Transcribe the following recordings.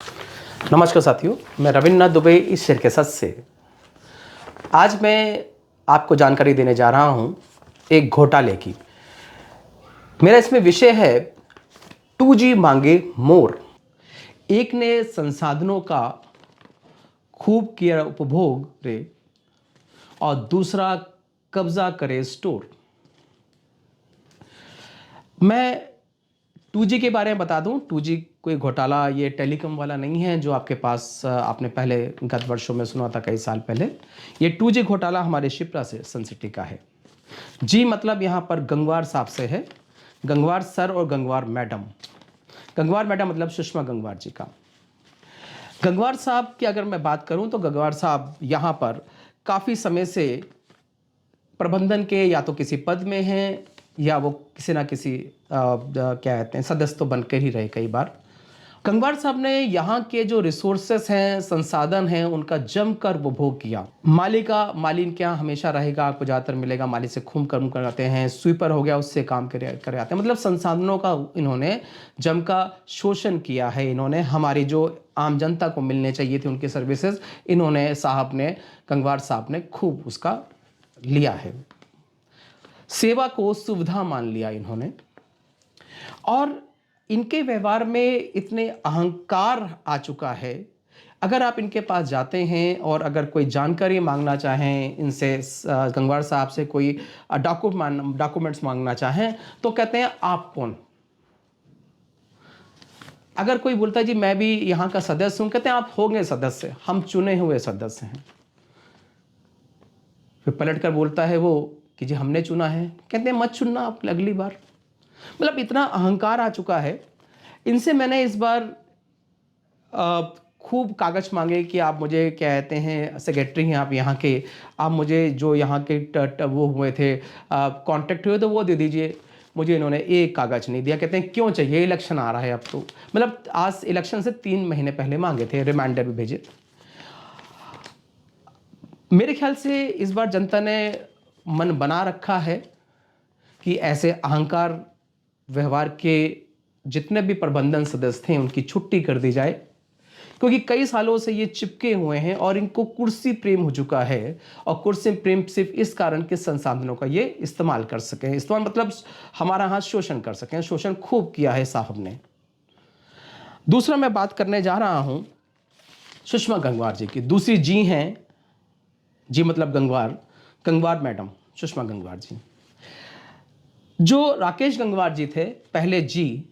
नमस्कार साथियों, मैं रविन्द्रनाथ दुबे इस शेर के साथ से आज मैं आपको जानकारी देने जा रहा हूं एक घोटाले की। मेरा इसमें विषय है 2G मांगे मोर। एक ने संसाधनों का खूब किया उपभोग रे और दूसरा कब्जा करे स्टोर। मैं 2G के बारे में बता दूं। 2G कोई घोटाला ये टेलीकॉम वाला नहीं है जो आपके पास आपने पहले गत वर्षों में सुना था, कई साल पहले। ये 2G घोटाला हमारे शिप्रा से सन सिटी का है। जी मतलब यहाँ पर गंगवार साहब से है, गंगवार सर और गंगवार मैडम। गंगवार मैडम मतलब सुषमा गंगवार जी का। गंगवार साहब की अगर मैं बात करूँ तो गंगवार साहब यहाँ पर काफ़ी समय से प्रबंधन के या तो किसी पद में हैं या वो किसी ना किसी क्या कहते हैं सदस्य तो बनकर ही रहे कई बार। गंगवार साहब ने यहाँ के जो रिसोर्सेस हैं, संसाधन हैं, उनका जमकर उपभोग किया। मालिन क्या हमेशा रहेगा, आपको ज़्यादातर मिलेगा। माली से खूब कर्म कराते हैं, स्वीपर हो गया उससे काम करे आते हैं। मतलब संसाधनों का इन्होंने जम का शोषण किया है। इन्होंने हमारी जो आम जनता को मिलने चाहिए थी उनकी सर्विसेज, इन्होंने गंगवार साहब ने खूब उसका लिया है। सेवा को सुविधा मान लिया इन्होंने और इनके व्यवहार में इतने अहंकार आ चुका है। अगर आप इनके पास जाते हैं और अगर कोई जानकारी मांगना चाहें इनसे, गंगवार साहब से कोई डॉक्यूमेंट्स मांगना चाहें तो कहते हैं आप कौन। अगर कोई बोलता है जी मैं भी यहाँ का सदस्य हूँ, कहते हैं आप होंगे सदस्य, हम चुने हुए सदस्य हैं। फिर पलट कर बोलता है वो कि जी हमने चुना है, कहते हैं मत चुनना आप अगली बार। मतलब इतना अहंकार आ चुका है। इनसे मैंने इस बार खूब कागज मांगे कि आप मुझे क्या कहते हैं सेक्रेटरी हैं आप यहाँ के, आप मुझे जो यहाँ के वो हुए थे कांटेक्ट हुए तो वो दे दीजिए। मुझे इन्होंने एक कागज नहीं दिया। कहते हैं क्यों चाहिए, इलेक्शन आ रहा है अब तो। मतलब आज इलेक्शन से 3 महीने पहले मांगे थे, रिमाइंडर भी भेजे। मेरे ख्याल से इस बार जनता ने मन बना रखा है कि ऐसे अहंकार व्यवहार के जितने भी प्रबंधन सदस्य थे उनकी छुट्टी कर दी जाए, क्योंकि कई सालों से ये चिपके हुए हैं और इनको कुर्सी प्रेम हो चुका है। और कुर्सी प्रेम सिर्फ इस कारण के संसाधनों का ये इस्तेमाल कर सकें। इस्तेमाल मतलब हमारा हाथ शोषण कर सकें। शोषण खूब किया है साहब ने। दूसरा मैं बात करने जा रहा हूं सुषमा गंगवार जी की। दूसरी जी हैं, जी मतलब गंगवार मैडम सुषमा गंगवार जी। जो राकेश गंगवार जी थे पहले जी,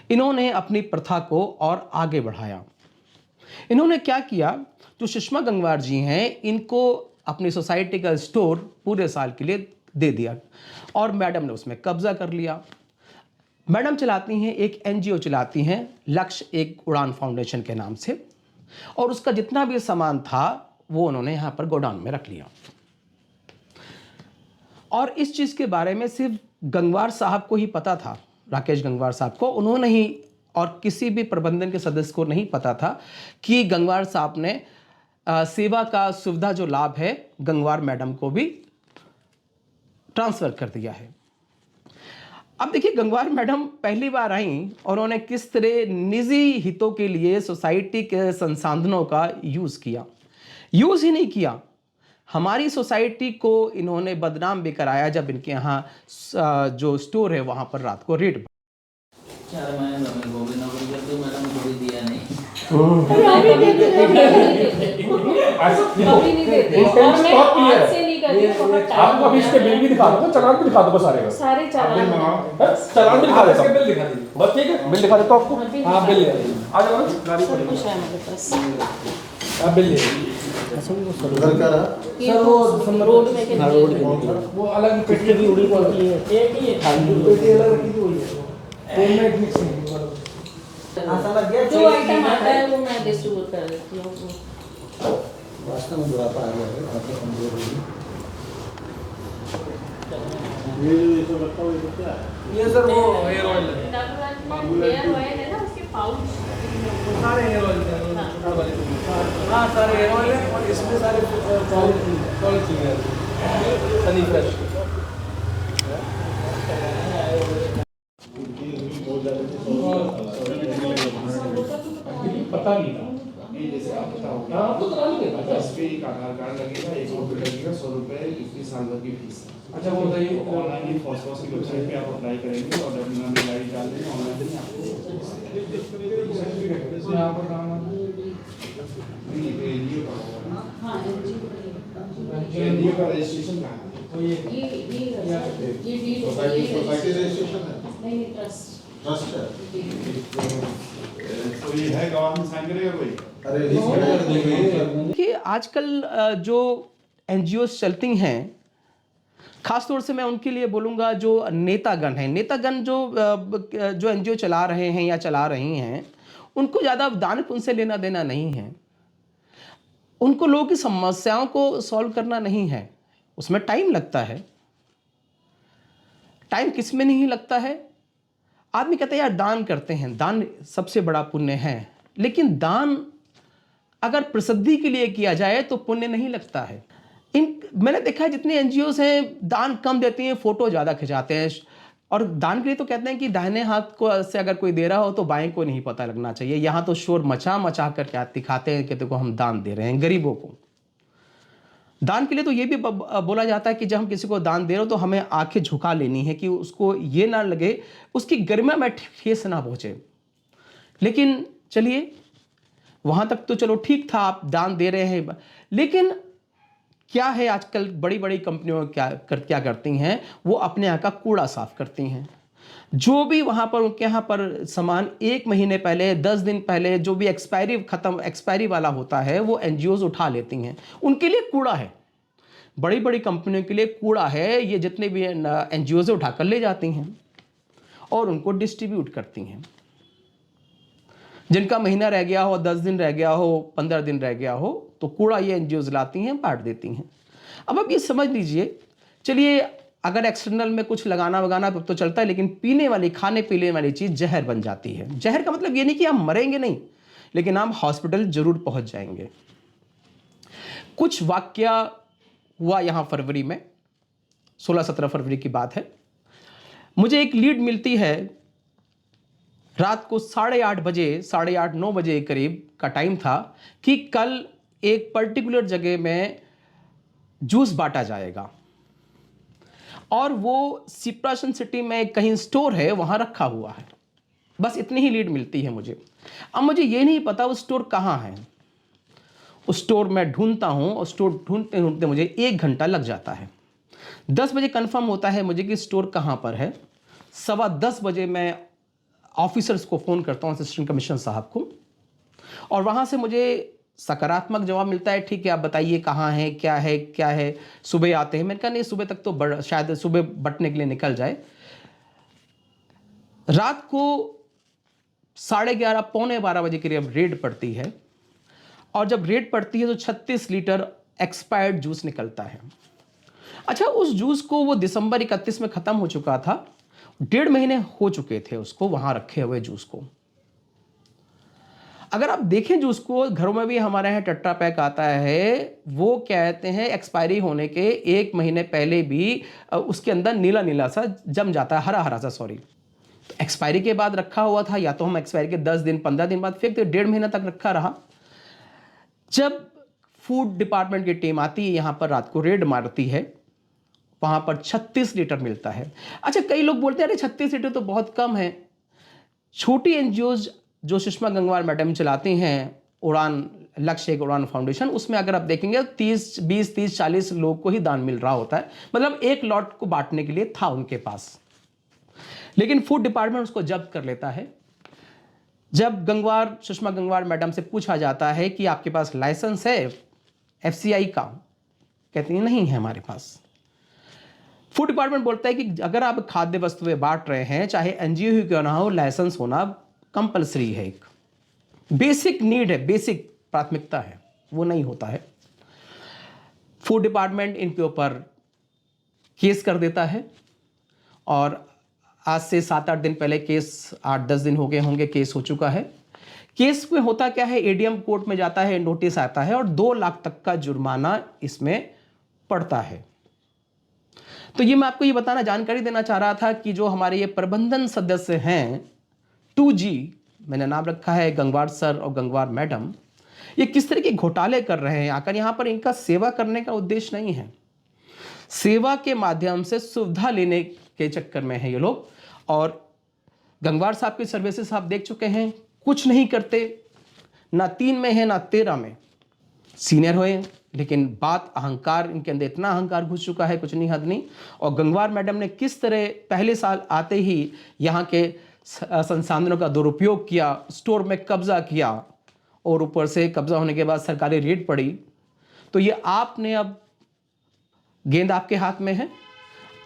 इन्होंने अपनी प्रथा को और आगे बढ़ाया। इन्होंने क्या किया, जो सुषमा गंगवार जी हैं इनको अपनी सोसाइटी का स्टोर पूरे साल के लिए दे दिया और मैडम ने उसमें कब्जा कर लिया। मैडम चलाती हैं एक NGO चलाती हैं, लक्ष्य एक उड़ान फाउंडेशन के नाम से, और उसका जितना भी सामान था वो उन्होंने यहाँ पर गोडाउन में रख लिया। और इस चीज़ के बारे में सिर्फ गंगवार साहब को ही पता था, राकेश गंगवार साहब को। उन्होंने ही और किसी भी प्रबंधन के सदस्य को नहीं पता था कि गंगवार साहब ने सेवा का सुविधा जो लाभ है गंगवार मैडम को भी ट्रांसफर कर दिया है। अब देखिए गंगवार मैडम पहली बार आई और उन्होंने किस तरह निजी हितों के लिए सोसाइटी के संसाधनों का यूज़ किया। यूज़ ही नहीं किया, हमारी सोसाइटी को इन्होंने बदनाम भी कराया जब इनके यहाँ जो स्टोर है वहाँ पर रात को रेड। 4 महीने में गोभी नौकरी करते मैडम थोड़ी दिया नहीं। कभी नहीं देते और मैं आज से नहीं कर रही हूँ। आपको अभी इसके बिल भी दिखा दूंगा, चालान भी दिखा दूंगा सारे चालान चालान भी दिखा देता हूँ। बिल दिखा दीजिए बस, ठीक है। बिल दिखा देता हूँ आपको। हाँ बिल ले आइए, आ जाओ गाड़ी सब कुछ है हमारे पास। आप बिल ले आइए। ये तो रोड में के वो अलग पेटी भी उड़ी पड़ी है, एक ही है खाली पेटी अलग रखी हुई है। तो मैं मिक्स नहीं जो आइटम आता है वो मैं डिस्ट्रीब्यूट कर देती हूँ। वास्तव में बुढ़ापा आ गया है, आंखें कमजोर होगी। ये तो बताओ ये क्या है? ये सर वो हेयर ऑयल है। हेयर ऑयल है ना, उसके पाउच सारे हेयर ऑयल है, छोटा वाले। हाँ सारे हेयर ऑयल है और इसमें सारे चीज़ें हैं। सनी फ्रेश पता नहीं था। ये जैसे आप बताओगे हाँ, तो करा लेंगे भाई। 10 पे एक आधार कार्ड लगेगा, 1 रुपये लगेगा, 100 रुपये 21 साल भर की फीस। अच्छा वो बताइए। ऑनलाइन ही फॉस्फोरस की वेबसाइट पे आप अप्लाई करेंगे और अपना मेल आई डी डाल देंगे, ऑनलाइन ही आपको यहाँ पर काम है। एनजीओ का होगा। हाँ NGO एनजीओ का रजिस्ट्रेशन कहाँ है? तो ये ये डीड सोसाइटी रजिस्ट्रेशन है, नहीं ट्रस्ट ट्रस्ट है। तो ये है, गवर्नमेंट साइन करेगा कोई? अरे देखिए देखिए आजकल जो एनजीओ चलती हैं, खास तौर से मैं उनके लिए बोलूँगा जो नेतागण हैं, नेतागण जो एनजीओ चला रहे हैं या चला रही हैं, उनको ज़्यादा दान पुण्य से लेना देना नहीं है। उनको लोगों की समस्याओं को सॉल्व करना नहीं है, उसमें टाइम लगता है। टाइम किस में नहीं लगता है? आदमी कहता है यार दान करते हैं, दान सबसे बड़ा पुण्य है, लेकिन दान अगर प्रसिद्धि के लिए किया जाए तो पुण्य नहीं लगता है। मैंने देखा है जितने एनजीओस हैं दान कम देती हैं, फोटो ज़्यादा खिंचाते हैं। और दान के लिए तो कहते हैं कि दाहिने हाथ को से अगर कोई दे रहा हो तो बाएं को नहीं पता लगना चाहिए। यहाँ तो शोर मचा मचा कर क्या दिखाते हैं कि देखो हम दान दे रहे हैं गरीबों को। दान के लिए तो ये भी बोला जाता है कि जब हम किसी को दान दे रहे हो तो हमें आंखें झुका लेनी है कि उसको ये ना लगे, उसकी गरिमा में ठेस ना पहुँचे। लेकिन चलिए वहाँ तक तो चलो ठीक था, आप दान दे रहे हैं, लेकिन क्या है आजकल बड़ी बड़ी कंपनियों क्या करती हैं, वो अपने यहाँ का कूड़ा साफ करती हैं। जो भी वहाँ पर उनके यहाँ पर सामान 1 महीने पहले 10 दिन पहले जो भी एक्सपायरी वाला होता है वो एनजीओज उठा लेती हैं। उनके लिए कूड़ा है, बड़ी बड़ी कंपनियों के लिए कूड़ा है। ये जितने भी एनजीओज उठा कर ले जाती हैं और उनको डिस्ट्रीब्यूट करती हैं। जिनका महीना रह गया हो, 10 दिन रह गया हो, 15 दिन रह गया हो, तो कूड़ा ये एनजीओज लाती हैं, बांट देती हैं। अब आप ये समझ लीजिए, चलिए अगर एक्सटर्नल में कुछ लगाना वगाना तो चलता है, लेकिन पीने वाली, खाने पीने वाली चीज़ जहर बन जाती है। जहर का मतलब ये नहीं कि हम मरेंगे नहीं, लेकिन हम हॉस्पिटल जरूर पहुंच जाएंगे। कुछ वाकया हुआ यहाँ फरवरी में, 16-17 फरवरी की बात है। मुझे एक लीड मिलती है रात को 8:30 बजे, 8:30-9 बजे करीब का टाइम था कि कल एक पर्टिकुलर जगह में जूस बांटा जाएगा और वो सिप्राशन सिटी में कहीं स्टोर है, वहाँ रखा हुआ है। बस इतनी ही लीड मिलती है मुझे। अब मुझे ये नहीं पता वो स्टोर कहाँ है। उस स्टोर में ढूंढता हूँ और स्टोर ढूंढते ढूंढते मुझे 1 घंटा लग जाता है। 10 बजे कंफर्म होता है मुझे कि स्टोर कहाँ पर है। 10:15 बजे मैं ऑफिसर्स को फ़ोन करता हूँ, असिस्टेंट कमिश्नर साहब को, और वहाँ से मुझे सकारात्मक जवाब मिलता है, ठीक है आप बताइए कहाँ है, क्या है, क्या है। सुबह आते हैं। मैंने कहा नहीं, सुबह तक तो शायद सुबह बटने के लिए निकल जाए। रात को 11:30 पौने 12 बजे करीब रेड पड़ती है, और जब रेड पड़ती है तो 36 लीटर एक्सपायर्ड जूस निकलता है। अच्छा, उस जूस को वो दिसंबर 31 में ख़त्म हो चुका था, 1.5 महीने हो चुके थे उसको वहाँ रखे हुए जूस को। अगर आप देखें जूस को, घरों में भी हमारे यहाँ टेट्रा पैक आता है, वो कहते हैं एक्सपायरी होने के 1 महीने पहले भी उसके अंदर नीला नीला सा जम जाता है, हरा हरा सा, सॉरी। तो एक्सपायरी के बाद रखा हुआ था, या तो हम एक्सपायरी के 10 दिन 15 दिन बाद फेंक, तो 1.5 महीना तक रखा रहा। जब फूड डिपार्टमेंट की टीम आती है यहाँ पर, रात को रेड मारती है, वहाँ पर 36 लीटर मिलता है। अच्छा, कई लोग बोलते हैं अरे 36 लीटर तो बहुत कम है। छोटी एनजीओज जो सुषमा गंगवार मैडम चलाती हैं, उड़ान लक्ष्य एक उड़ान फाउंडेशन, उसमें अगर आप देखेंगे 20-30-40 लोग को ही दान मिल रहा होता है। मतलब एक लॉट को बांटने के लिए था उनके पास, लेकिन फूड डिपार्टमेंट उसको जब्त कर लेता है। जब सुषमा गंगवार मैडम से पूछा जाता है कि आपके पास लाइसेंस है एफसीआई का, कहती हैं नहीं है हमारे पास। फूड डिपार्टमेंट बोलता है कि अगर आप खाद्य वस्तुएं बांट रहे हैं, चाहे एनजीओ ही क्यों ना हो, लाइसेंस होना कंपलसरी है, एक बेसिक नीड है, बेसिक प्राथमिकता है, वो नहीं होता है। फूड डिपार्टमेंट इनके ऊपर केस कर देता है, और आज से 7-8 दिन पहले केस, 8-10 दिन हो गए होंगे, केस हो चुका है। केस में होता क्या है, एडीएम कोर्ट में जाता है, नोटिस आता है और 2 लाख तक का जुर्माना इसमें पड़ता है। तो ये मैं आपको ये बताना, जानकारी देना चाह रहा था कि जो हमारे ये प्रबंधन सदस्य हैं 2G, मैंने नाम रखा है गंगवार सर और गंगवार मैडम, ये किस तरह के घोटाले कर रहे हैं आकर यहाँ पर। इनका सेवा करने का उद्देश्य नहीं है, सेवा के माध्यम से सुविधा लेने के चक्कर में है ये लोग। और गंगवार साहब की सर्विसेज आप देख चुके हैं, कुछ नहीं करते, ना 3 में है ना 13 में, सीनियर हुए, लेकिन बात अहंकार, इनके अंदर इतना अहंकार घुस चुका है कुछ नहीं हद नहीं। और गंगवार मैडम ने किस तरह पहले साल आते ही यहाँ के संसाधनों का दुरुपयोग किया, स्टोर में कब्जा किया, और ऊपर से कब्जा होने के बाद सरकारी रेड पड़ी। तो ये आपने, अब गेंद आपके हाथ में है,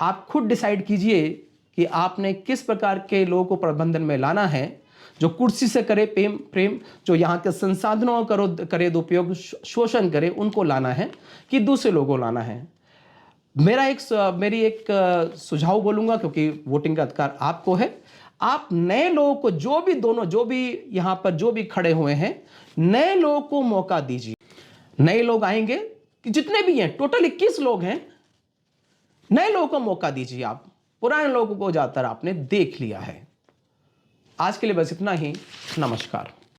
आप खुद डिसाइड कीजिए कि आपने किस प्रकार के लोगों को प्रबंधन में लाना है, जो कुर्सी से करे प्रेम, जो यहाँ के संसाधनों करे दुरुपयोग, शोषण करे, उनको लाना है कि दूसरे लोगों को लाना है। मेरी एक सुझाव बोलूँगा, क्योंकि वोटिंग का अधिकार आपको है। आप नए लोगों को, जो भी यहाँ पर जो भी खड़े हुए हैं, नए लोगों को मौका दीजिए। नए लोग आएंगे, कि जितने भी हैं, टोटल 21 लोग हैं, नए लोगों को मौका दीजिए। आप पुराने लोगों को ज़्यादातर आपने देख लिया है। आज के लिए बस इतना ही। नमस्कार।